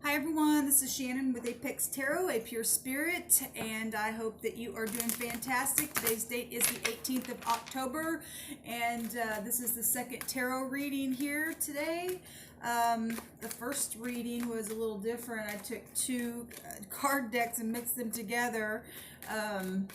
Hi everyone, this is Shannon with Apex Tarot, a pure spirit, and I hope that you are doing fantastic. Today's date is the 18th of October, and this is the second tarot reading here today. The first reading was a little different. I took two card decks and mixed them together and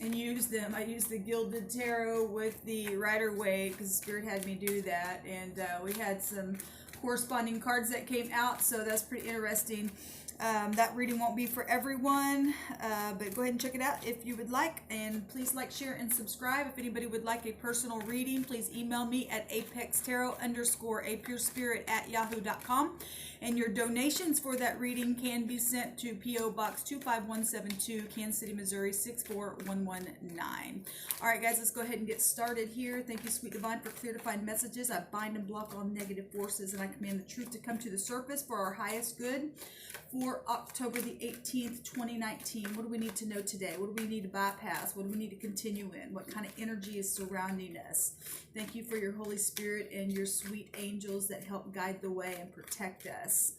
used them. I used the Gilded Tarot with the Rider-Waite because Spirit had me do that, and we had some corresponding cards that came out, so that's pretty interesting. That reading won't be for everyone, but go ahead and check it out if you would like, and please like, share, and subscribe. If anybody would like a personal reading, please email me at apextarot_appurespirit@yahoo.com, and your donations for that reading can be sent to P.O. Box 25172, Kansas City, Missouri 64119. All right, guys, let's go ahead and get started here. Thank you, Sweet Divine, for clear defined messages. I bind and block all negative forces, and I command the truth to come to the surface for our highest good. For October the 18th, 2019, what do we need to know today? What do we need to bypass? What do we need to continue in? What kind of energy is surrounding us? Thank you for your Holy Spirit and your sweet angels that help guide the way and protect us.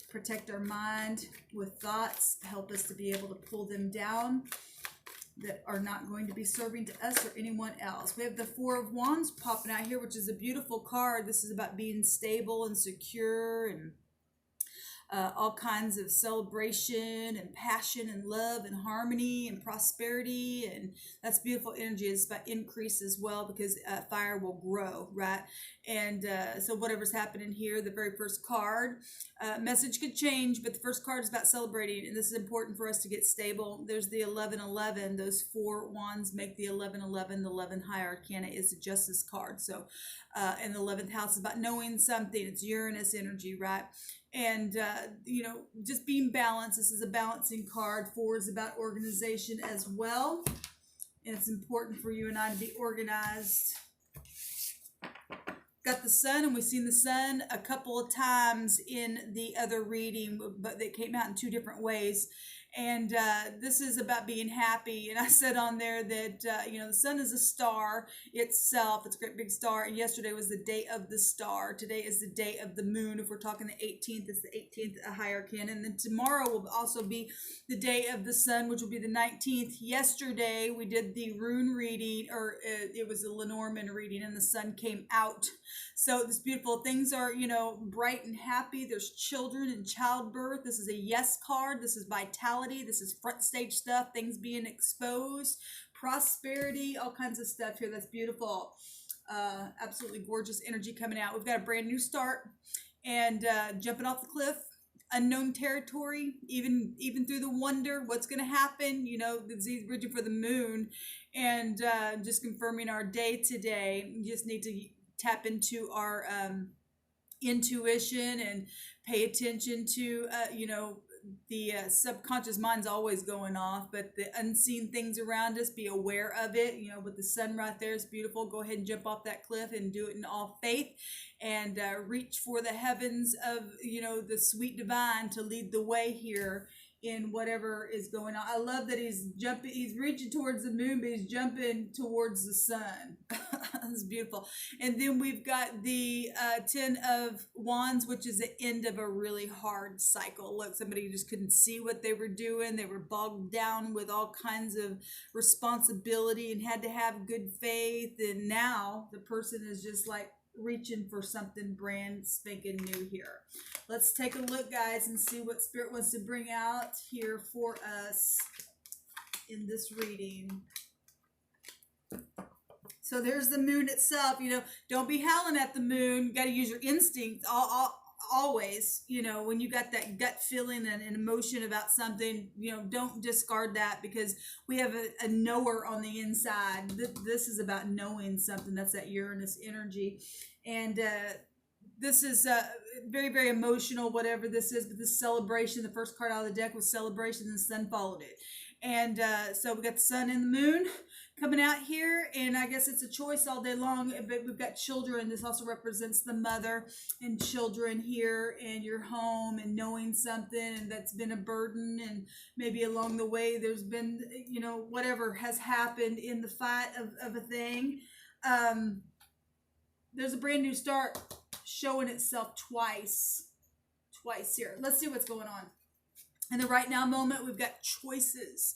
Protect our mind with thoughts. Help us to be able to pull them down that are not going to be serving to us or anyone else. We have the Four of Wands popping out here, which is a beautiful card. This is about being stable and secure and all kinds of celebration and passion and love and harmony and prosperity, and that's beautiful energy. It's about increase as well, because fire will grow, right? And so whatever's happening here, the very first card, message could change, but the first card is about celebrating, and this is important for us to get stable. There's the 1111. Those four wands make the 1111. The 11th high arcana is the Justice card. So and the 11th house is about knowing something. It's Uranus energy, right? And you know, just being balanced. This is a balancing card. Four is about organization as well, and it's important for you and I to be organized. Got the sun, and we've seen the sun a couple of times in the other reading, but they came out in two different ways. And this is about being happy. And I said on there that, you know, the sun is a star itself. It's a great big star. And yesterday was the day of the star. Today is the day of the moon. If we're talking the 18th, it's the 18th high arcana. And then tomorrow will also be the day of the sun, which will be the 19th. Yesterday, we did the rune reading, or it was a Lenormand reading, and the sun came out. So this beautiful things are, you know, bright and happy. There's children and childbirth. This is a yes card. This is vitality. This is front stage stuff, things being exposed, prosperity, all kinds of stuff here. That's beautiful. Absolutely gorgeous energy coming out. We've got a brand new start, and jumping off the cliff, unknown territory, even through the wonder, what's going to happen, you know, the bridging for the moon, and just confirming our day today. You just need to tap into our intuition and pay attention to, you know, the subconscious mind's always going off, but the unseen things around us, be aware of it. You know, with the sun right there, it's beautiful. Go ahead and jump off that cliff and do it in all faith, and reach for the heavens of, you know, the sweet divine to lead the way here in whatever is going on. I love that he's reaching towards the moon, but he's jumping towards the sun. That's beautiful. And then we've got the 10 of Wands, which is the end of a really hard cycle. Look, somebody just couldn't see what they were doing. They were bogged down with all kinds of responsibility and had to have good faith. And now the person is just like reaching for something brand spanking new here. Let's take a look, guys, and see what Spirit wants to bring out here for us in this reading. So there's the moon itself. You know, don't be howling at the moon. You got to use your instinct always. You know, when you got that gut feeling and an emotion about something, you know, don't discard that, because we have a knower on the inside. This is about knowing something. That's that Uranus energy. And this is very, very emotional, whatever this is, but this celebration, the first card out of the deck was celebration, and the sun followed it. And so we got the sun and the moon coming out here, and I guess it's a choice all day long, but we've got children. This also represents the mother and children here, and your home, and knowing something, and that's been a burden, and maybe along the way there's been, you know, whatever has happened in the fight of a thing. There's a brand new start showing itself twice twice here. Let's see what's going on. In the right now moment, we've got choices.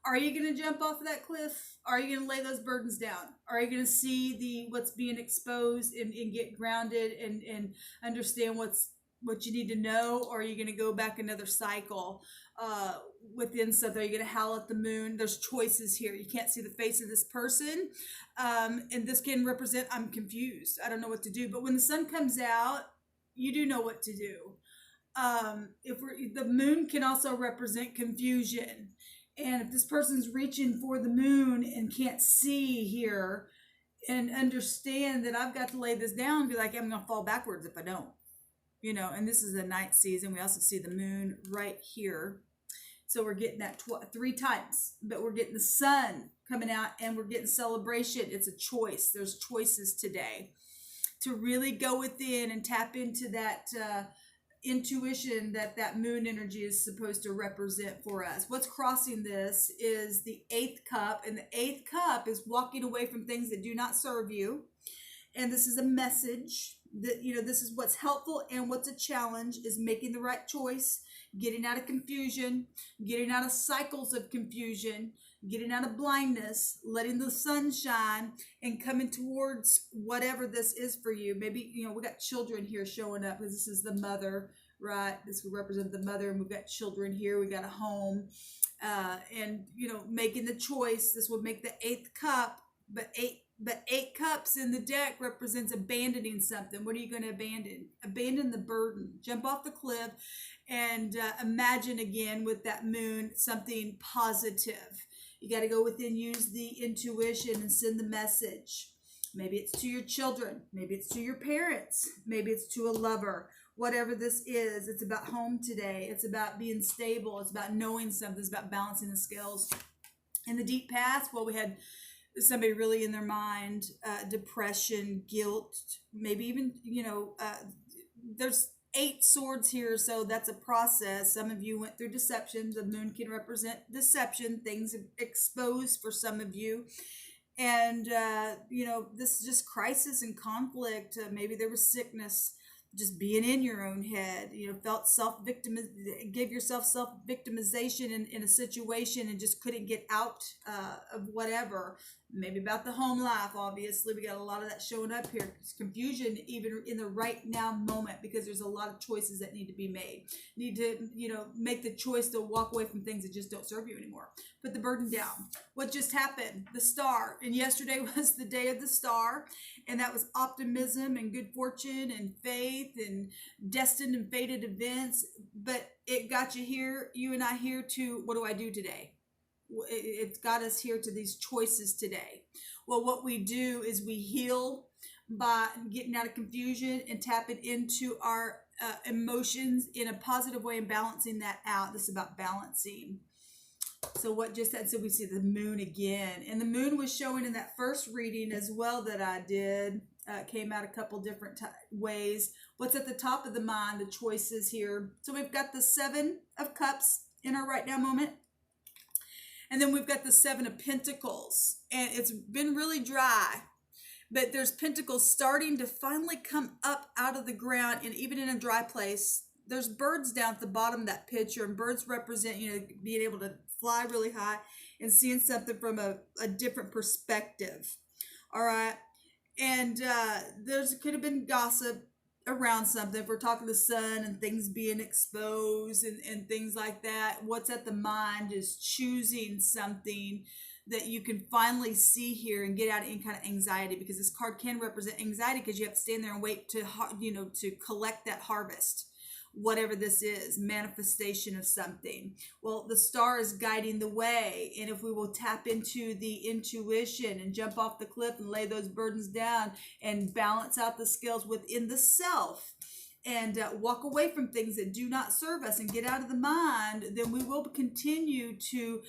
Are you going to jump off of that cliff? Are you going to lay those burdens down? Are you going to see what's being exposed and get grounded and understand what you need to know? Or are you going to go back another cycle within something? Are you going to howl at the moon? There's choices here. You can't see the face of this person. And this can represent, I'm confused. I don't know what to do. But when the sun comes out, you do know what to do. The moon can also represent confusion. And if this person's reaching for the moon and can't see here and understand that I've got to lay this down, be like, I'm going to fall backwards if I don't, and this is the night season. We also see the moon right here. So we're getting that 3 times, but we're getting the sun coming out and we're getting celebration. It's a choice. There's choices today to really go within and tap into that, intuition that moon energy is supposed to represent for us. What's crossing this is the 8th cup, and the 8th cup is walking away from things that do not serve you. And this is a message that, this is what's helpful and what's a challenge is making the right choice, getting out of confusion, getting out of cycles of confusion, getting out of blindness, letting the sun shine, and coming towards whatever this is for you. Maybe, we got children here showing up because this is the mother, right? This would represent the mother, and we've got children here. We got a home, and, making the choice. This would make the 8th cup, but 8 cups in the deck represents abandoning something. What are you going to abandon? Abandon the burden. Jump off the cliff and imagine again with that moon something positive. You got to go within, use the intuition and send the message. Maybe it's to your children. Maybe it's to your parents. Maybe it's to a lover. Whatever this is, it's about home today. It's about being stable. It's about knowing something. It's about balancing the scales. In the deep past, we had somebody really in their mind, depression, guilt, maybe even, there's 8 swords here, so that's a process. Some of you went through deception. The moon can represent deception, things exposed for some of you. And, this is just crisis and conflict. Maybe there was sickness, just being in your own head, felt gave yourself self-victimization in a situation and just couldn't get out of whatever. Maybe about the home life, obviously. We got a lot of that showing up here. It's confusion even in the right now moment because there's a lot of choices that need to be made. Need to, make the choice to walk away from things that just don't serve you anymore. Put the burden down. What just happened? The star. And yesterday was the day of the star. And that was optimism and good fortune and faith and destined and fated events. But it got you here, you and I here to, what do I do today? It's got us here to these choices today. Well, what we do is we heal by getting out of confusion and tapping into our emotions in a positive way and balancing that out. This is about balancing. So what just that, so we see the moon again, and the moon was showing in that first reading as well that I did. Came out a couple different ways. What's at the top of the mind, the choices here. So we've got the 7 of Cups in our right now moment. And then we've got the 7 of Pentacles, and it's been really dry, but there's pentacles starting to finally come up out of the ground. And even in a dry place, there's birds down at the bottom of that picture, and birds represent, being able to fly really high and seeing something from a different perspective. All right. And there's could have been gossip around something. If we're talking the sun and things being exposed and things like that, what's at the mind is choosing something that you can finally see here and get out of any kind of anxiety, because this card can represent anxiety because you have to stand there and wait to collect that harvest, whatever this is, manifestation of something. Well, the star is guiding the way, and if we will tap into the intuition and jump off the cliff and lay those burdens down and balance out the scales within the self and walk away from things that do not serve us and get out of the mind, then we will continue to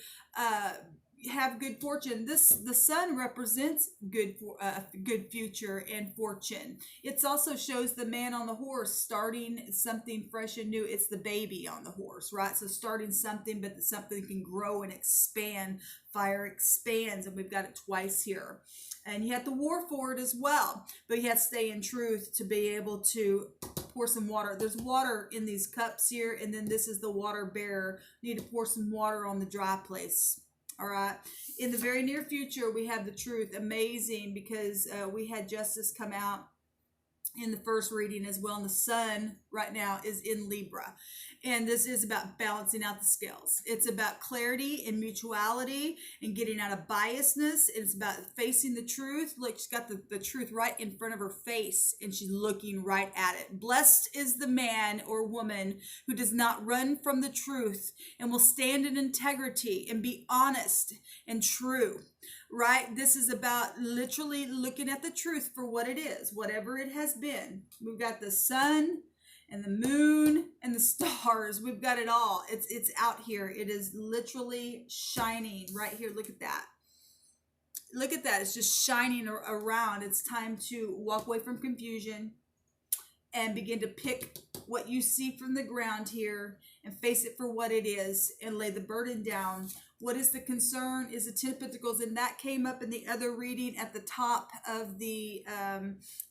have good fortune. The sun represents good future and fortune. It also shows the man on the horse starting something fresh and new. It's the baby on the horse, right? So starting something, but something can grow and expand. Fire expands, and we've got it twice here. And you have to war for it as well, but you have to stay in truth to be able to pour some water. There's water in these cups here, and then this is the water bearer. You need to pour some water on the dry place. All right. In the very near future, we have the truth. Amazing, because we had justice come out in the first reading as well, and the sun right now is in Libra, and this is about balancing out the scales. It's about clarity and mutuality and getting out of biasness. It's about facing the truth. Look, she's got the truth right in front of her face, and she's looking right at it. Blessed is the man or woman who does not run from the truth and will stand in integrity and be honest and true. Right? This is about literally looking at the truth for what it is, whatever it has been. We've got the sun and the moon and the stars. We've got it all. It's out here. It is literally shining right here. Look at that. Look at that. It's just shining around. It's time to walk away from confusion and begin to pick what you see from the ground here and face it for what it is and lay the burden down. What is the concern is the 10 of Pentacles, and that came up in the other reading at the top of the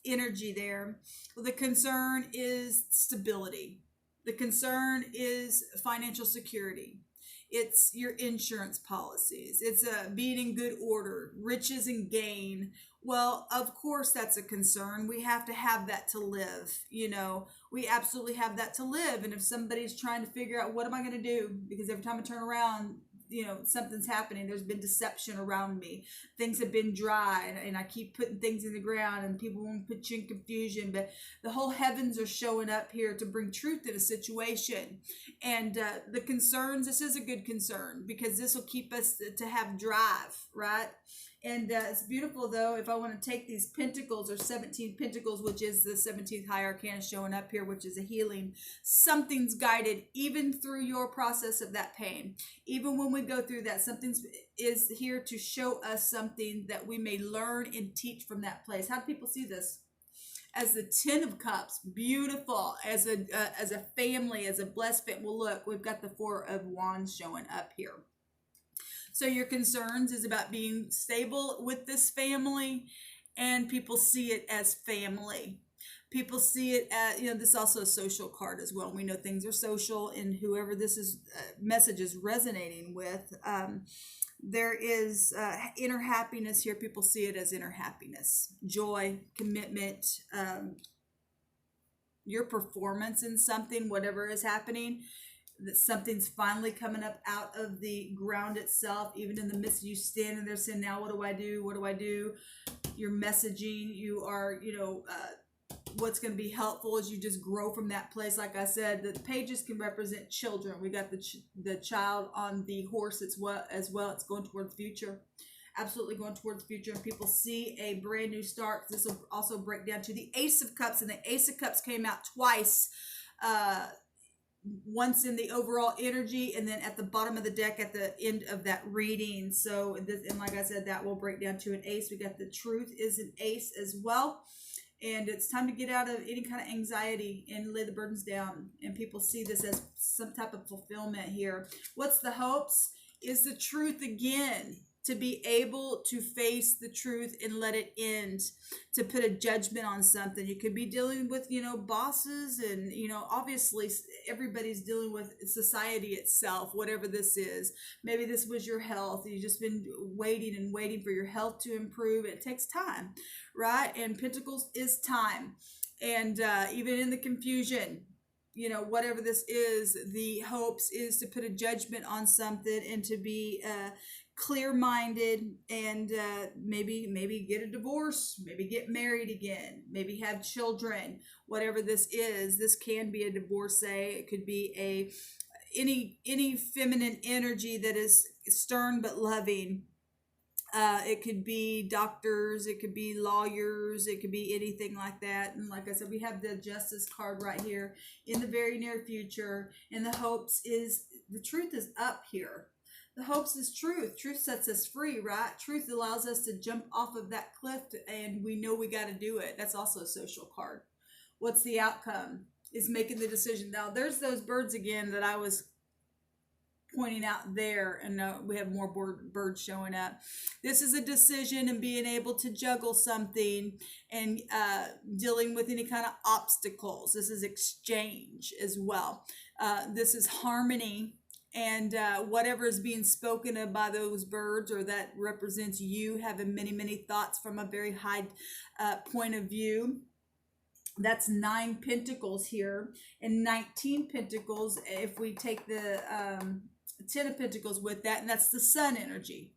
energy there. Well, the concern is stability. The concern is financial security. It's your insurance policies. It's being in good order, riches and gain. Well, of course, that's a concern. We have to have that to live. You know, we absolutely have that to live. And if somebody's trying to figure out, what am I going to do? Because every time I turn around, you know, something's happening. There's been deception around me. Things have been dry, and I keep putting things in the ground, and people won't put you in confusion. But the whole heavens are showing up here to bring truth in a situation. And the concerns, this is a good concern, because this will keep us to have drive, right? And it's beautiful, though, if I want to take these pentacles, or 17 pentacles, which is the 17th high arcana showing up here, which is a healing. Something's guided even through your process of that pain. Even when we go through that, something is here to show us something that we may learn and teach from that place. How do people see this? As the 10 of Cups, beautiful, as a family, as a blessed family. Well, look, we've got the 4 of Wands showing up here. So your concerns is about being stable with this family, and people see it as family. People see it as, you know, this is also a social card as well. We know things are social, and whoever this is message is resonating with, there is inner happiness here. People see it as inner happiness, joy, commitment, your performance in something, whatever is happening. That something's finally coming up out of the ground itself, even in the midst of you standing there saying, now what do I do? What do I do? You're messaging, you are, you know, what's going to be helpful as you just grow from that place. Like I said, the pages can represent children. We got the child on the horse as well. It's going toward the future. Absolutely going towards the future, and people see a brand new start. This will also break down to the Ace of Cups, and the Ace of Cups came out twice. Once in the overall energy, and then at the bottom of the deck at the end of that reading. So this, and like I said, that will break down to an ace. We got the truth is an ace as well, and it's time to get out of any kind of anxiety and lay the burdens down, and people see this as some type of fulfillment here. What's the hopes is the truth again, to be able to face the truth and let it end, to put a judgment on something. You could be dealing with, you know, bosses, and, you know, obviously everybody's dealing with society itself, whatever this is. Maybe this was your health. You've just been waiting and waiting for your health to improve. It takes time, right? And Pentacles is time. And even in the confusion, you know, whatever this is, the hopes is to put a judgment on something and to be clear-minded, and maybe get a divorce, maybe get married again, maybe have children. Whatever this is, this can be a divorcee. It could be any feminine energy that is stern but loving. It could be doctors, it could be lawyers, it could be anything like that. And like I said, we have the Justice card right here in the very near future, and the hopes is the truth is up here. The hopes is truth. Truth sets us free, right? Truth allows us to jump off of that cliff, and we know we got to do it. That's also a social card. What's the outcome? Is making the decision. Now, there's those birds again that I was pointing out there, and we have more birds showing up. This is a decision and being able to juggle something and dealing with any kind of obstacles. This is exchange as well. This is harmony, and whatever is being spoken of by those birds, or that represents you having many, many thoughts from a very high point of view. That's 9 pentacles here, and 19 pentacles if we take the 10 of pentacles with that, and that's the sun energy.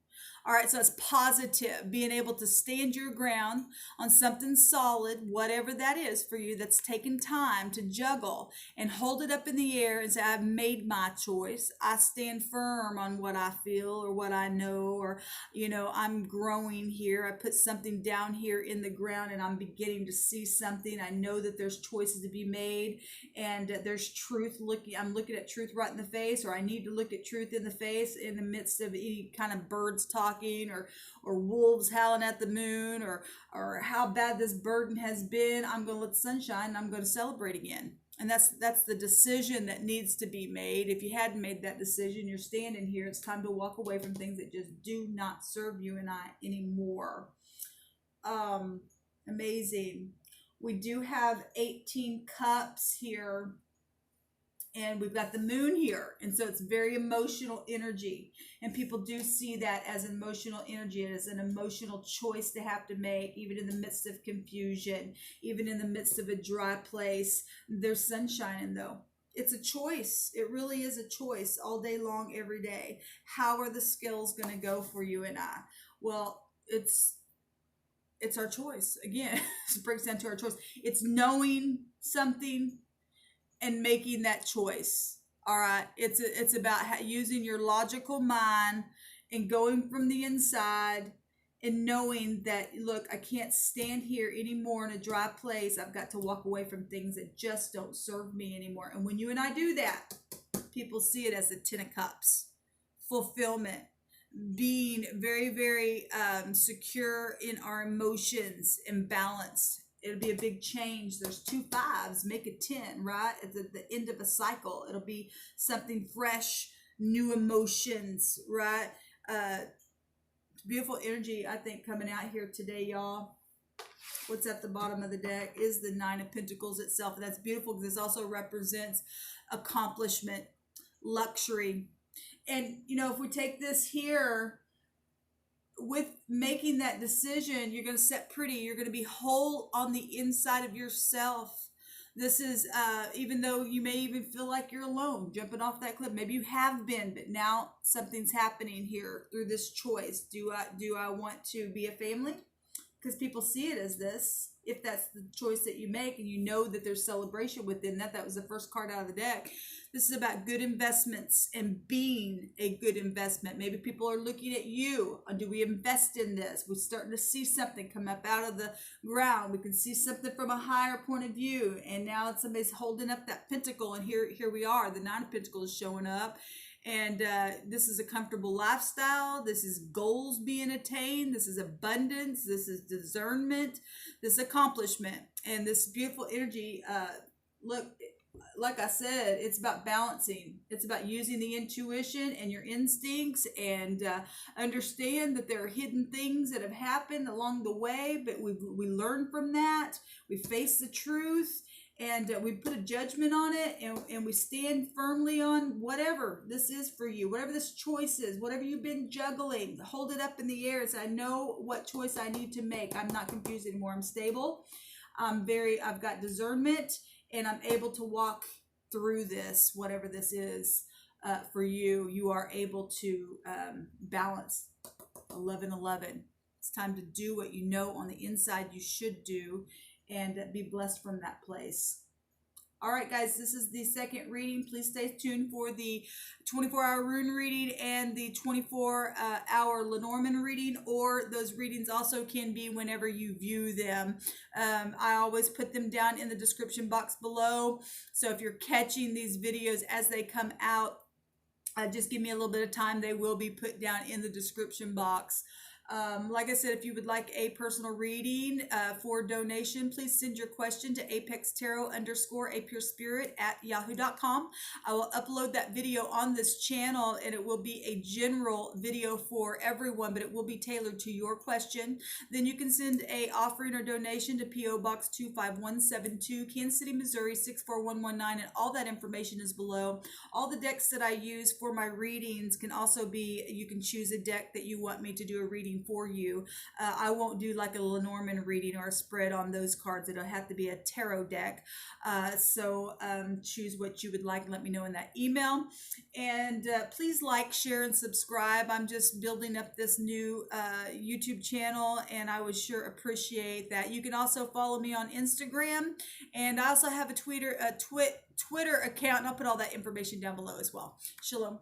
All right, so it's positive, being able to stand your ground on something solid, whatever that is for you, that's taken time to juggle and hold it up in the air and say, I've made my choice. I stand firm on what I feel or what I know, or, you know, I'm growing here. I put something down here in the ground and I'm beginning to see something. I know that there's choices to be made, and there's truth. I'm looking at truth right in the face, or I need to look at truth in the face in the midst of any kind of birds talking, or wolves howling at the moon, or how bad this burden has been. I'm going to let the sun shine, and I'm going to celebrate again. And that's the decision that needs to be made. If you hadn't made that decision, you're standing here. It's time to walk away from things that just do not serve you and I anymore. Amazing. We do have 18 cups here. And we've got the moon here. And so it's very emotional energy. And people do see that as emotional energy, as an emotional choice to have to make, even in the midst of confusion, even in the midst of a dry place. There's sunshine, though. It's a choice. It really is a choice all day long, every day. How are the scales going to go for you and I? Well, it's our choice. Again, it breaks down to our choice. It's knowing something and making that choice. All right, it's about using your logical mind and going from the inside and knowing that, look, I can't stand here anymore in a dry place. I've got to walk away from things that just don't serve me anymore. And when you and I do that, people see it as the 10 of cups, fulfillment, being very, very secure in our emotions and balanced. It'll be a big change. There's 2 5s, make it 10, right? At the end of a cycle, it'll be something fresh, new emotions, right? Beautiful energy, I think, coming out here today, y'all. What's at the bottom of the deck is the 9 of Pentacles itself. And that's beautiful because this also represents accomplishment, luxury. And, you know, if we take this here, with making that decision, you're going to set pretty. You're going to be whole on the inside of yourself. This is, even though you may even feel like you're alone, jumping off that cliff. Maybe you have been, but now something's happening here through this choice. Do I want to be a family? Because people see it as this. If that's the choice that you make, and you know that there's celebration within that. That was the first card out of the deck. This is about good investments and being a good investment. Maybe people are looking at you. Do we invest in this? We're starting to see something come up out of the ground. We can see something from a higher point of view. And now somebody's holding up that pentacle. And here we are. The 9 of Pentacles is showing up. And this is a comfortable lifestyle. This is goals being attained. This is abundance. This is discernment. This accomplishment. And this beautiful energy. Look, like I said, it's about balancing. It's about using the intuition and your instincts, and understand that there are hidden things that have happened along the way, but we learn from that. We face the truth. And we put a judgment on it, and we stand firmly on whatever this is for you, whatever this choice is, whatever you've been juggling. Hold it up in the air and say, I know what choice I need to make. I'm not confused anymore. I'm stable. I've got discernment, and I'm able to walk through this, whatever this is for you. You are able to balance 11-11. It's time to do what you know on the inside you should do, and be blessed from that place. All right, guys, this is the second reading. Please stay tuned for the 24-hour rune reading and the 24-hour Lenormand reading, or those readings also can be whenever you view them. I always put them down in the description box below. So if you're catching these videos as they come out, just give me a little bit of time. They will be put down in the description box. Like I said, if you would like a personal reading for donation, please send your question to apextaro_appearspirit@yahoo.com. I will upload that video on this channel, and it will be a general video for everyone, but it will be tailored to your question. Then you can send a offering or donation to P.O. Box 25172, Kansas City, Missouri 64119, and all that information is below. All the decks that I use for my readings can also be, you can choose a deck that you want me to do a reading for you. I won't do like a Lenormand reading or a spread on those cards. It'll have to be a tarot deck. So choose what you would like and let me know in that email. And please like, share, and subscribe. I'm just building up this new YouTube channel, and I would sure appreciate that. You can also follow me on Instagram, and I also have a Twitter account, and I'll put all that information down below as well. Shalom.